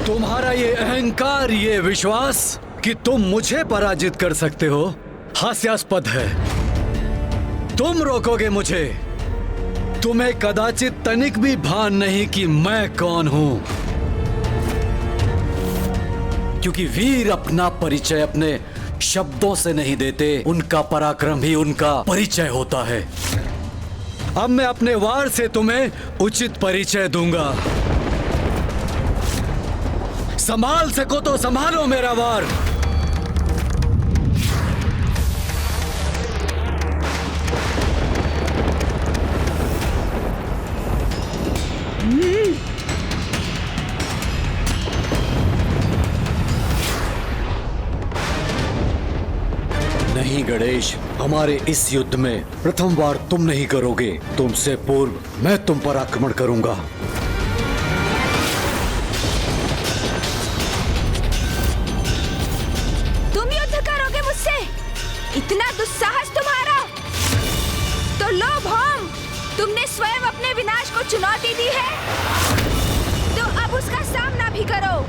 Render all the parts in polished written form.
तुम्हारा ये अहंकार, ये विश्वास कि तुम मुझे पराजित कर सकते हो, हास्यास्पद है। तुम रोकोगे मुझे। तुम्हें कदाचित तनिक भी भान नहीं कि मैं कौन हूं, क्योंकि वीर अपना परिचय अपने शब्दों से नहीं देते, उनका पराक्रम ही उनका परिचय होता है। अब मैं अपने वार से तुम्हें उचित परिचय दूंगा। संभाल सको तो संभालो मेरा वार। नहीं गणेश, हमारे इस युद्ध में प्रथम वार तुम नहीं करोगे। तुमसे पूर्व मैं तुम पर आक्रमण करूंगा। तुम युद्ध करोगे मुझसे? इतना दुस्साहस तुम्हारा? तो लो भौम, तुमने स्वयं अपने विनाश को चुनौती दी है, तो अब उसका सामना भी करो।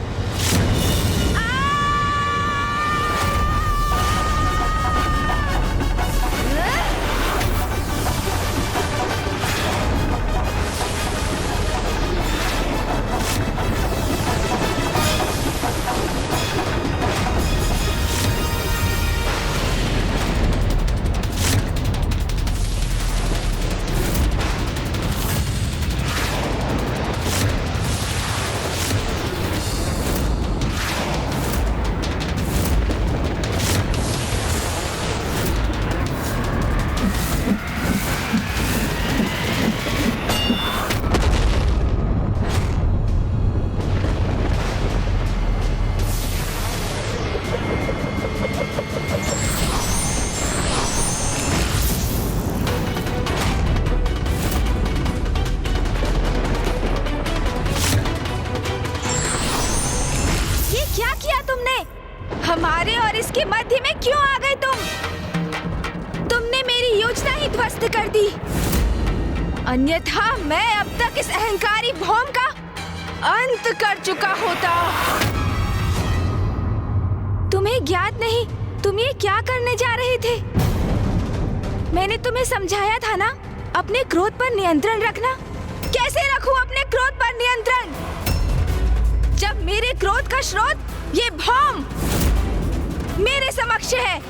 हमारे और इसके मध्य में क्यों आ गए तुम? तुमने मेरी योजना ही ध्वस्त कर दी। अन्यथा मैं अब तक इस अहंकारी भौम का अंत कर चुका होता। तुम्हें ज्ञात नहीं तुम ये क्या करने जा रहे थे? मैंने तुम्हें समझाया था ना, अपने क्रोध पर नियंत्रण रखना। कैसे रखूं अपने क्रोध पर नियंत्रण, जब मेरे क्रोध का स्रोत ये भौम मेरे समक्ष है?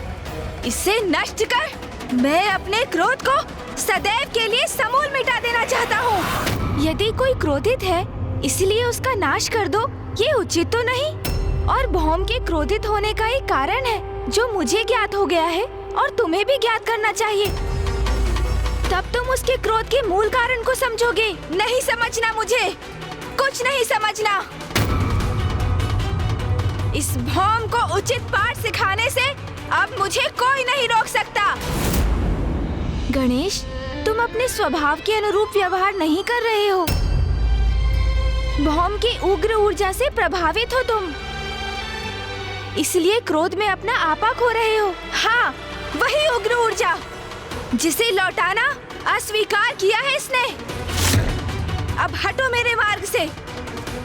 इसे नष्ट कर मैं अपने क्रोध को सदैव के लिए समूल मिटा देना चाहता हूँ। यदि कोई क्रोधित है इसलिए उसका नाश कर दो, ये उचित तो नहीं। और भौम के क्रोधित होने का एक कारण है जो मुझे ज्ञात हो गया है और तुम्हें भी ज्ञात करना चाहिए। तब तुम उसके क्रोध के मूल कारण को समझोगे। नहीं समझना, मुझे कुछ नहीं समझना। इस भौम को उचित पाठ सिखाने से अब मुझे कोई नहीं रोक सकता। गणेश, तुम अपने स्वभाव के अनुरूप व्यवहार नहीं कर रहे हो। भौम की उग्र ऊर्जा से प्रभावित हो तुम, इसलिए क्रोध में अपना आपा खो रहे हो। हाँ, वही उग्र ऊर्जा जिसे लौटाना अस्वीकार किया है इसने। अब हटो मेरे मार्ग से।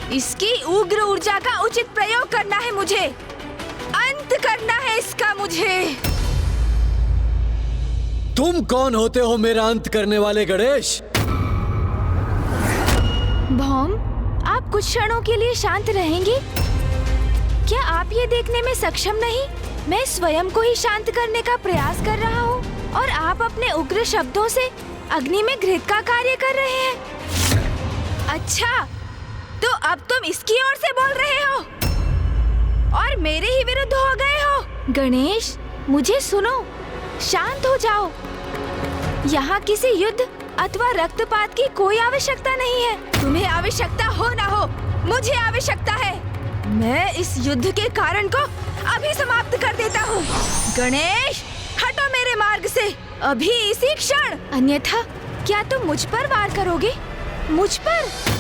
इसकी उग्र ऊर्जा का उचित प्रयोग करना है मुझे, अंत करना है इसका मुझे। तुम कौन होते हो मेरा अंत करने वाले गणेश? भौम, आप कुछ क्षणों के लिए शांत रहेंगे? क्या आप ये देखने में सक्षम नहीं मैं स्वयं को ही शांत करने का प्रयास कर रहा हूँ और आप अपने उग्र शब्दों से अग्नि में घृत का कार्य कर रहे हैं? अच्छा, तो अब तुम इसकी ओर से बोल रहे हो और मेरे ही विरुद्ध हो गए हो। गणेश, मुझे सुनो, शांत हो जाओ। यहाँ किसी युद्ध अथवा रक्तपात की कोई आवश्यकता नहीं है। तुम्हें आवश्यकता हो ना हो, मुझे आवश्यकता है। मैं इस युद्ध के कारण को अभी समाप्त कर देता हूँ। गणेश, हटो मेरे मार्ग से अभी, इसी क्षण। अन्यथा क्या तुम मुझ पर वार करोगे? मुझ पर?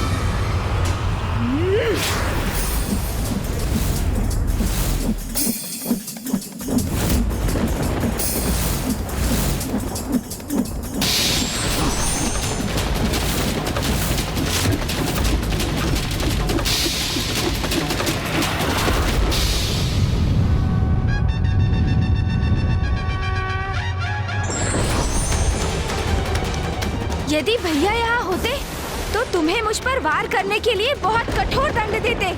यदि भैया यहाँ होते तो तुम्हें मुझ पर वार करने के लिए बहुत कठोर दंड देते।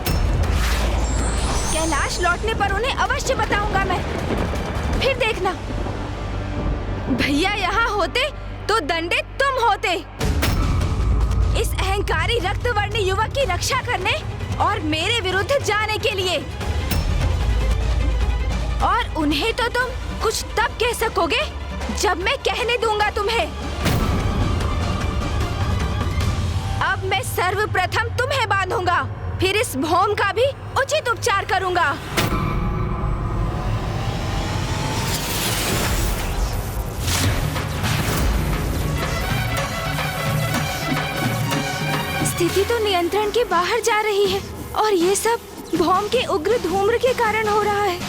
कैलाश लौटने पर उन्हें अवश्य बताऊंगा मैं। फिर देखना, भैया यहाँ होते तो दंडित तुम होते। इस अहंकारी रक्तवर्णी युवक की रक्षा करने और मेरे विरुद्ध जाने के लिए। और उन्हें तो तुम कुछ तब कह सकोगे जब मैं कहने दूंगा तुम्हें। अब मैं सर्वप्रथम तुम्हें बांधूंगा, फिर इस भौम का भी उचित उपचार करूंगा। स्थिति तो नियंत्रण के बाहर जा रही है और ये सब भौम के उग्र धूम्र के कारण हो रहा है,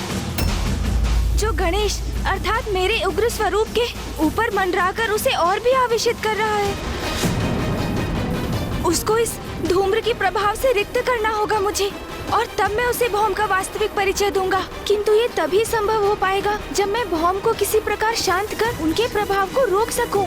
जो गणेश अर्थात मेरे उग्र स्वरूप के ऊपर मंडराकर उसे और भी आवेशित कर रहा है। उसको इस धूम्र के प्रभाव से रिक्त करना होगा मुझे, और तब मैं उसे भौम का वास्तविक परिचय दूंगा। किंतु ये तभी संभव हो पाएगा जब मैं भौम को किसी प्रकार शांत कर उनके प्रभाव को रोक सकूं।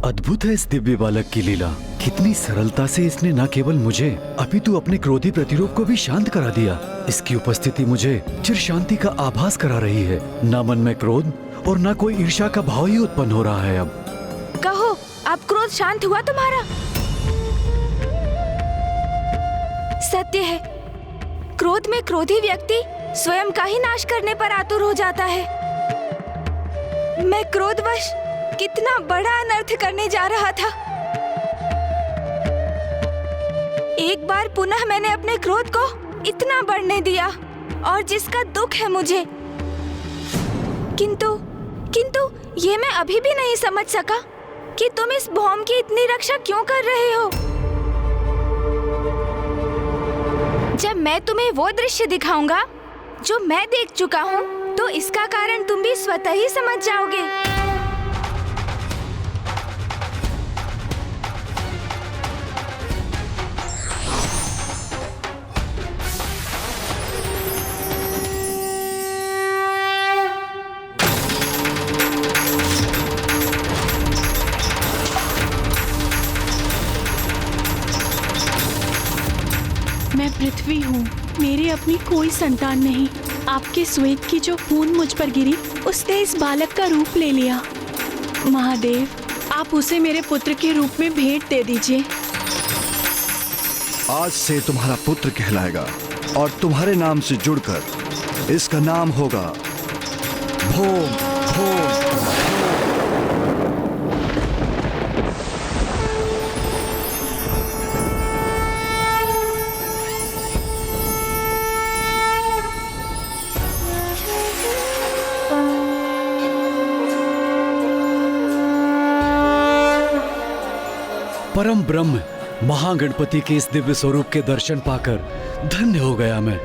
अद्भुत है इस दिव्य बालक की लीला। कितनी सरलता से इसने न केवल मुझे अपितु अपने क्रोधी प्रतिरूप को भी शांत करा दिया। इसकी उपस्थिति मुझे चिर शांति का आभास करा रही है। न मन में क्रोध और न कोई ईर्ष्या का भाव ही उत्पन्न हो रहा है। अब कहो, अब क्रोध शांत हुआ तुम्हारा? सत्य है, क्रोध में क्रोधी व्यक्ति स्वयं का ही नाश करने पर आतुर हो जाता है। मैं क्रोधवश कितना बड़ा अनर्थ करने जा रहा था। एक बार पुनः मैंने अपने क्रोध को इतना बढ़ने दिया, और जिसका दुख है मुझे। किंतु ये मैं अभी भी नहीं समझ सका कि तुम इस भौम की इतनी रक्षा क्यों कर रहे हो। जब मैं तुम्हें वो दृश्य दिखाऊंगा जो मैं देख चुका हूँ, तो इसका कारण तुम भी स्वतः ही समझ जाओगे। मैं पृथ्वी हूँ, मेरी अपनी कोई संतान नहीं। आपके श्वेत की जो बूंद मुझ पर गिरी, उसने इस बालक का रूप ले लिया। महादेव, आप उसे मेरे पुत्र के रूप में भेंट दे दीजिए। आज से तुम्हारा पुत्र कहलाएगा और तुम्हारे नाम से जुड़कर इसका नाम होगा भौम। भौम परम ब्रह्म महागणपति के इस दिव्य स्वरूप के दर्शन पाकर धन्य हो गया मैं।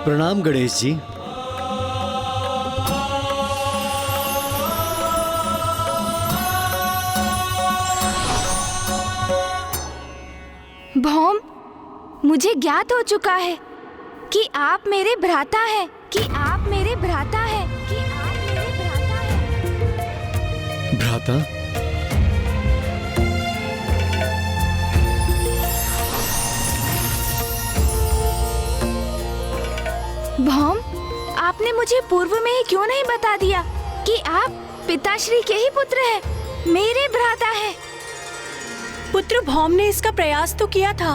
प्रणाम गणेश जी। भौम, मुझे ज्ञात हो चुका है कि आप मेरे भ्राता हैं, कि आप मेरे भ्राता हैं, कि आप मेरे भ्राता हैं। भ्राता? भौम, आपने मुझे पूर्व में ही क्यों नहीं बता दिया कि आप पिताश्री के ही पुत्र हैं, मेरे भ्राता हैं। पुत्र भौम ने इसका प्रयास तो किया था।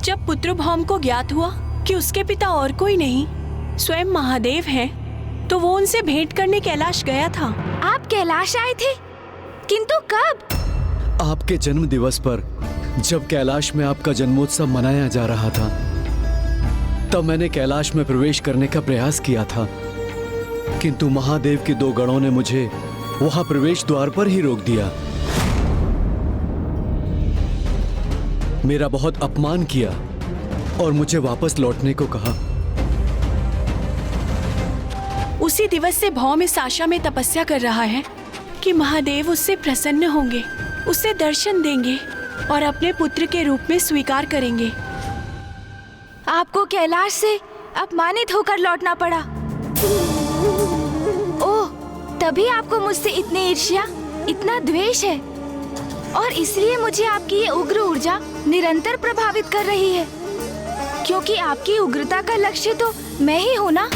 जब पुत्र भौम को ज्ञात हुआ कि उसके पिता और कोई नहीं स्वयं महादेव हैं, तो वो उनसे भेंट करने कैलाश गया था। आप कैलाश आए थे, किंतु कब? आपके जन्म दिवस पर जब कैलाश में आपका जन्मोत्सव मनाया जा रहा था, तब मैंने कैलाश में प्रवेश करने का प्रयास किया था, किंतु महादेव के 2 गणों ने मुझे वहां प्रवेश द्वार पर ही रोक दिया। मेरा बहुत अपमान किया और मुझे वापस लौटने को कहा। उसी दिवस से भौम इस आशा में तपस्या कर रहा है कि महादेव उससे प्रसन्न होंगे, उसे दर्शन देंगे और अपने पुत्र के रूप में स्वीकार करेंगे। आपको कैलाश से अपमानित होकर लौटना पड़ा। ओह, तभी आपको मुझसे इतनी ईर्ष्या, इतना द्वेष है, और इसलिए मुझे आपकी ये उग्र ऊर्जा निरंतर प्रभावित कर रही है, क्योंकि आपकी उग्रता का लक्ष्य तो मैं ही हूँ ना।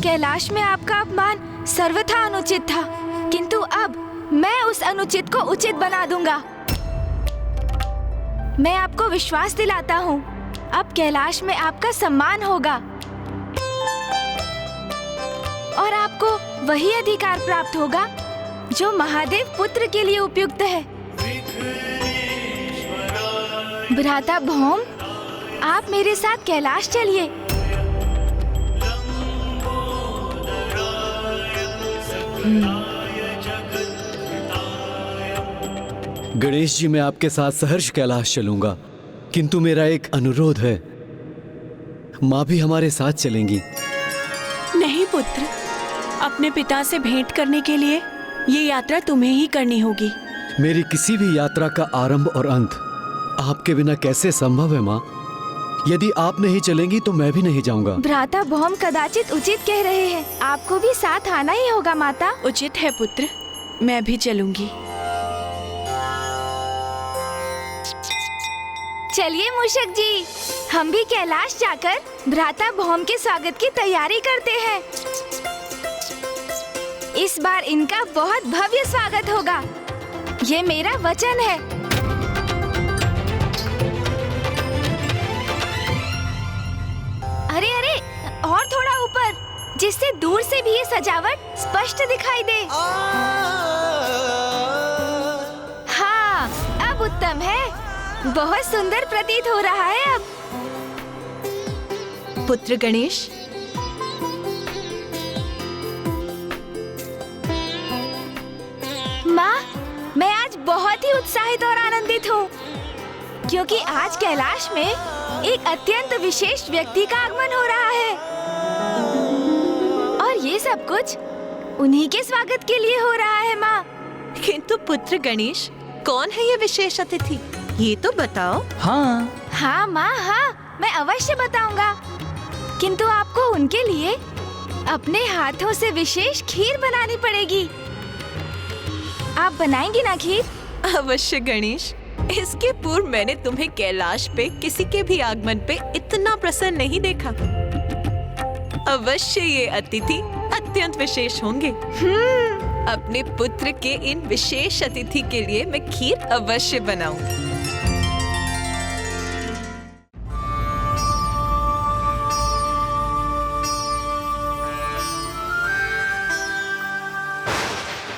कैलाश में आपका अपमान सर्वथा अनुचित था, किंतु अब मैं उस अनुचित को उचित बना दूंगा। मैं आपको विश्वास दिलाता हूँ, अब कैलाश में आपका सम्मान होगा और आपको वही अधिकार प्राप्त होगा जो महादेव पुत्र के लिए उपयुक्त है। भ्राता भौम, आप मेरे साथ कैलाश चलिए। गणेश जी, मैं आपके साथ सहर्ष कैलाश चलूंगा, किंतु मेरा एक अनुरोध है। माँ भी हमारे साथ चलेंगी। नहीं पुत्र, अपने पिता से भेंट करने के लिए ये यात्रा तुम्हें ही करनी होगी। मेरी किसी भी यात्रा का आरंभ और अंत आपके बिना कैसे संभव है माँ? यदि आप नहीं चलेंगी तो मैं भी नहीं जाऊंगा। भ्राता भौम कदाचित उचित कह रहे हैं, आपको भी साथ आना ही होगा माता। उचित है पुत्र, मैं भी चलूंगी। चलिए मूषक जी, हम भी कैलाश जाकर भ्राता भौम के स्वागत की तैयारी करते हैं। इस बार इनका बहुत भव्य स्वागत होगा, ये मेरा वचन है। अरे अरे, और थोड़ा ऊपर, जिससे दूर से भी ये सजावट स्पष्ट दिखाई दे। हाँ, अब उत्तम है, बहुत सुंदर प्रतीत हो रहा है अब। पुत्र गणेश, माँ, मैं आज बहुत ही उत्साहित और आनंदित हूँ, क्योंकि आज कैलाश में एक अत्यंत विशेष व्यक्ति का आगमन हो रहा है, और ये सब कुछ उन्हीं के स्वागत के लिए हो रहा है माँ। किंतु पुत्र गणेश, कौन है ये विशेष अतिथि, ये तो बताओ। हाँ माँ, हाँ, मैं अवश्य बताऊंगा, किंतु आपको उनके लिए अपने हाथों से विशेष खीर बनानी पड़ेगी। आप बनाएंगी ना खीर? अवश्य गणेश, इसके पूर्व मैंने तुम्हें कैलाश पे किसी के भी आगमन पे इतना प्रसन्न नहीं देखा। अवश्य ये अतिथि अत्यंत विशेष होंगे। अपने पुत्र के इन विशेष अतिथि के लिए मैं खीर अवश्य बनाऊंगी।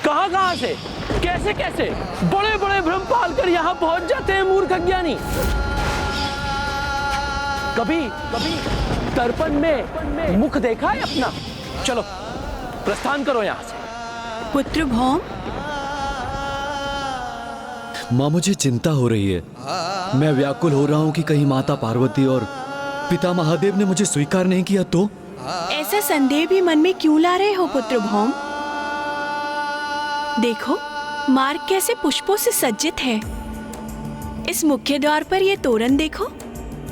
कहां से, कैसे कैसे बड़े बड़े भ्रम पाल कर यहाँ पहुंच जाते हैं मूर्ख अज्ञानी। कभी कभी दर्पण में मुख देखा है अपना? चलो प्रस्थान करो यहाँ से। पुत्र भौम, माँ, मुझे चिंता हो रही है। मैं व्याकुल हो रहा हूँ कि कहीं माता पार्वती और पिता महादेव ने मुझे स्वीकार नहीं किया तो? ऐसा संदेह भी मन में क्यों ला रहे हो पुत्र भौम? देखो, मार्ग कैसे पुष्पों से सज्जित है। इस मुख्य द्वार पर ये तोरण देखो,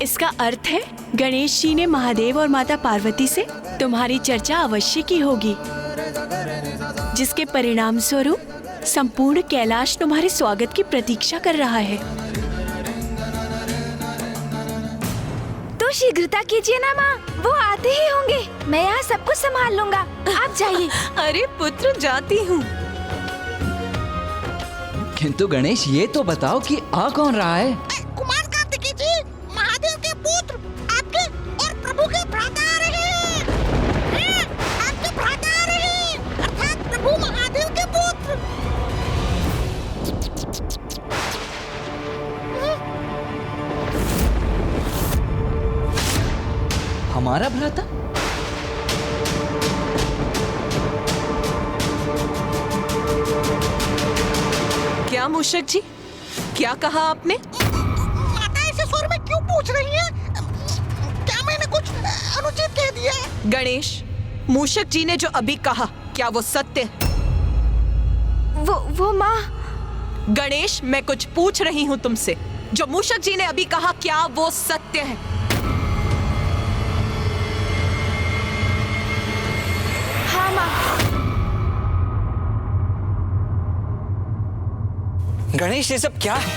इसका अर्थ है गणेश जी ने महादेव और माता पार्वती से तुम्हारी चर्चा अवश्य की होगी, जिसके परिणाम स्वरूप संपूर्ण कैलाश तुम्हारे स्वागत की प्रतीक्षा कर रहा है। तो शीघ्रता कीजिए ना माँ, वो आते ही होंगे। मैं यहाँ सब कुछ संभाल लूंगा, आप जाइए। अरे पुत्र, जाती हूँ। किंतु गणेश, ये तो बताओ कि आ कौन रहा है? कुमार कार्तिकेय जी, महादेव के पुत्र, आपके और प्रभु के भ्राता आ रहे हैं। आपके भ्राता आ रहे हैं, अर्थात प्रभु महादेव के पुत्र। हमारा भ्राता? क्या मूषक जी, क्या कहा आपने? माता ऐसे स्वर में क्यों पूछ रही हैं? क्या मैंने कुछ अनुचित कह दिया? गणेश, मूषक जी ने जो अभी कहा, क्या वो सत्य है? वो माँ। गणेश, मैं कुछ पूछ रही हूँ तुमसे। जो मूषक जी ने अभी कहा, क्या वो सत्य है? हाँ माँ। गणेश, ये सब क्या है?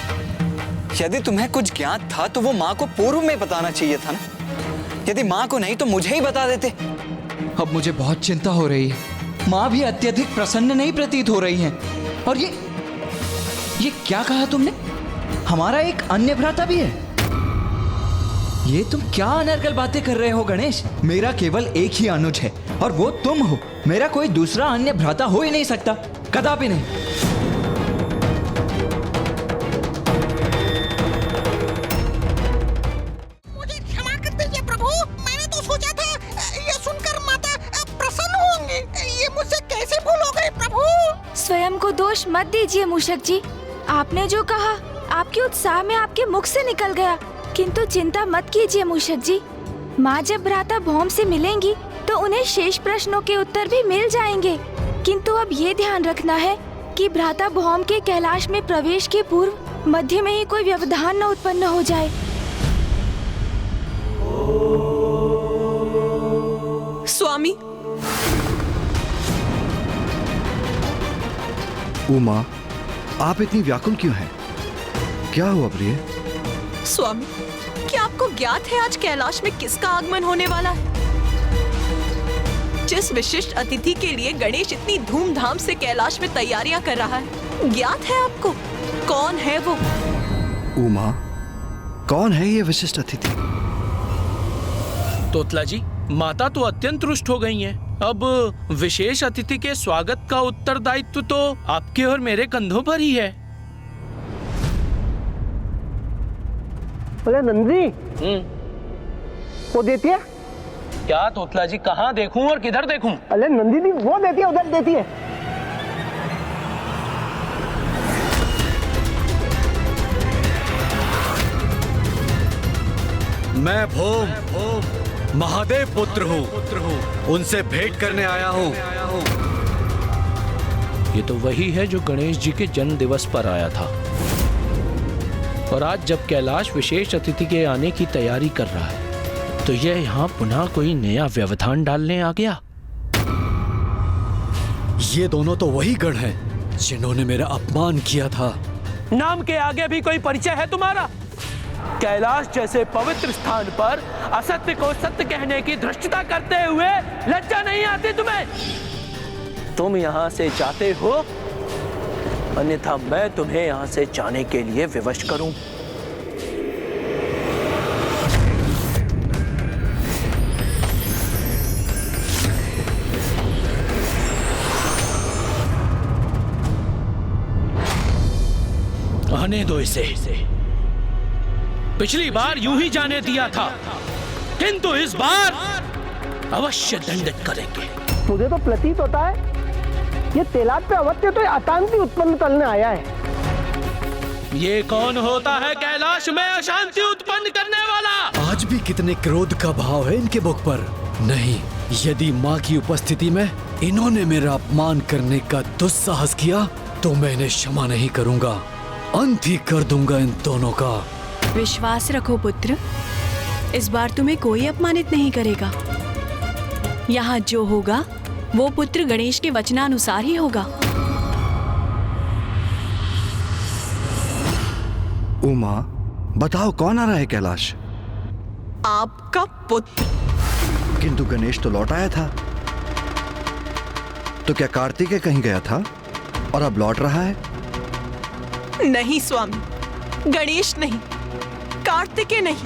यदि तुम्हें कुछ ज्ञात था तो वो माँ को पूर्व में बताना चाहिए था ना। यदि माँ को नहीं तो मुझे ही बता देते। अब मुझे बहुत चिंता हो रही है। माँ भी अत्यधिक प्रसन्न नहीं प्रतीत हो रही हैं। और ये क्या कहा तुमने? हमारा एक अन्य भ्राता भी है? ये तुम क्या अनर्गल बातें कर रहे हो गणेश? मेरा केवल एक ही अनुज है और वो तुम हो। मेरा कोई दूसरा अन्य भ्राता हो ही नहीं सकता, कदापि नहीं। मुझे क्षमा कर दीजिए प्रभु, मैंने तो सोचा था ये सुनकर माता प्रसन्न होंगी। ये मुझसे कैसे भूल हो गई प्रभु? स्वयं को दोष मत दीजिए मूषक जी। आपने जो कहा, आपके उत्साह में आपके मुख से निकल गया। किंतु चिंता मत कीजिए मूषक जी। माँ जब भ्राता भौम से मिलेंगी तो उन्हें शेष प्रश्नों के उत्तर भी मिल जाएंगे। किंतु अब ये ध्यान रखना है कि भ्राता भौम के कैलाश में प्रवेश के पूर्व मध्य में ही कोई व्यवधान न उत्पन्न हो जाए। स्वामी, उमा, आप इतनी व्याकुल क्यों हैं? क्या हुआ प्रिय? स्वामी, क्या आपको ज्ञात है आज कैलाश में किसका आगमन होने वाला है? जिस विशिष्ट अतिथि के लिए गणेश इतनी धूमधाम से कैलाश में तैयारियां कर रहा है, ज्ञात है आपको? कौन है वो? उमा, कौन है ये विशिष्ट अतिथि? तोतला जी, माता तो अत्यंत रुष्ट हो गई हैं। अब विशेष अतिथि के स्वागत का उत्तरदायित्व तो आपके और मेरे कंधों पर ही है। बोले नंदी, वो देती है क्या? तोतला जी, कहाँ देखूं और किधर देखूं? अरे नंदी वो देती है, उधर देती है। मैं भौम महादेव पुत्र हूँ, उनसे भेंट करने आया हूँ। ये तो वही है जो गणेश जी के जन्म दिवस पर आया था। और आज जब कैलाश विशेष अतिथि के आने की तैयारी कर रहा है तो यह यहाँ पुनः कोई नया व्यवधान डालने आ गया। ये दोनों तो वही गण हैं जिन्होंने मेरा अपमान किया था। नाम के आगे भी कोई परिचय है तुम्हारा? कैलाश जैसे पवित्र स्थान पर असत्य को सत्य कहने की धृष्टता करते हुए लज्जा नहीं आती तुम्हें? तुम यहाँ से जाते हो, अन्यथा मैं तुम्हें यहाँ से जाने के लिए विवश करूं। आने दो इसे। पिछली बार यूं ही जाने दिया था, किंतु इस बार अवश्य दंडित करेंगे। मुझे तो प्रतीत होता है ये तेलाब पे अवत्य तो अशांति उत्पन्न करने आया है। ये कौन होता है कैलाश में अशांति उत्पन्न करने वाला? आज भी कितने क्रोध का भाव है इनके मुख पर। नहीं, यदि माँ की उपस्थिति में इन्होंने मेरा अपमान करने का दुस्साहस किया तो मैं इन्हें क्षमा नहीं करूंगा। अंत ही कर दूंगा इन दोनों का। विश्वास रखो पुत्र, इस बार तुम्हें कोई अपमानित नहीं करेगा। यहाँ जो होगा वो पुत्र गणेश के वचनानुसार ही होगा। उमा, बताओ कौन आ रहा है कैलाश? आपका पुत्र। किंतु गणेश तो लौट आया था। तो क्या कार्तिकेय कहीं गया था और अब लौट रहा है? नहीं स्वामी, गणेश नहीं, कार्तिकेय नहीं,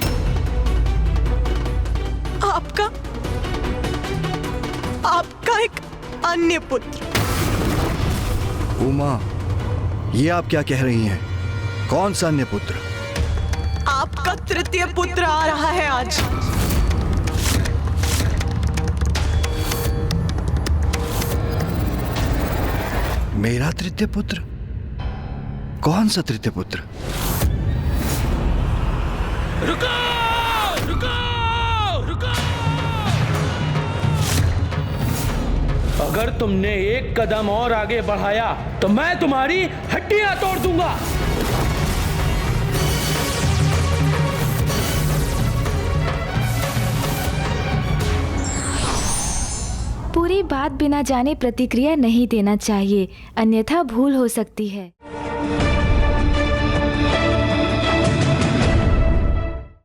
आपका एक अन्य पुत्र। उमा, ये आप क्या कह रही हैं? कौन सा अन्य पुत्र? आपका तृतीय पुत्र आ रहा है आज। मेरा तृतीय पुत्र? कौन सा तृतीय पुत्र? रुको, रुको, रुको। अगर तुमने एक कदम और आगे बढ़ाया तो मैं तुम्हारी हड्डियां तोड़ दूंगा। पूरी बात बिना जाने प्रतिक्रिया नहीं देना चाहिए, अन्यथा भूल हो सकती है।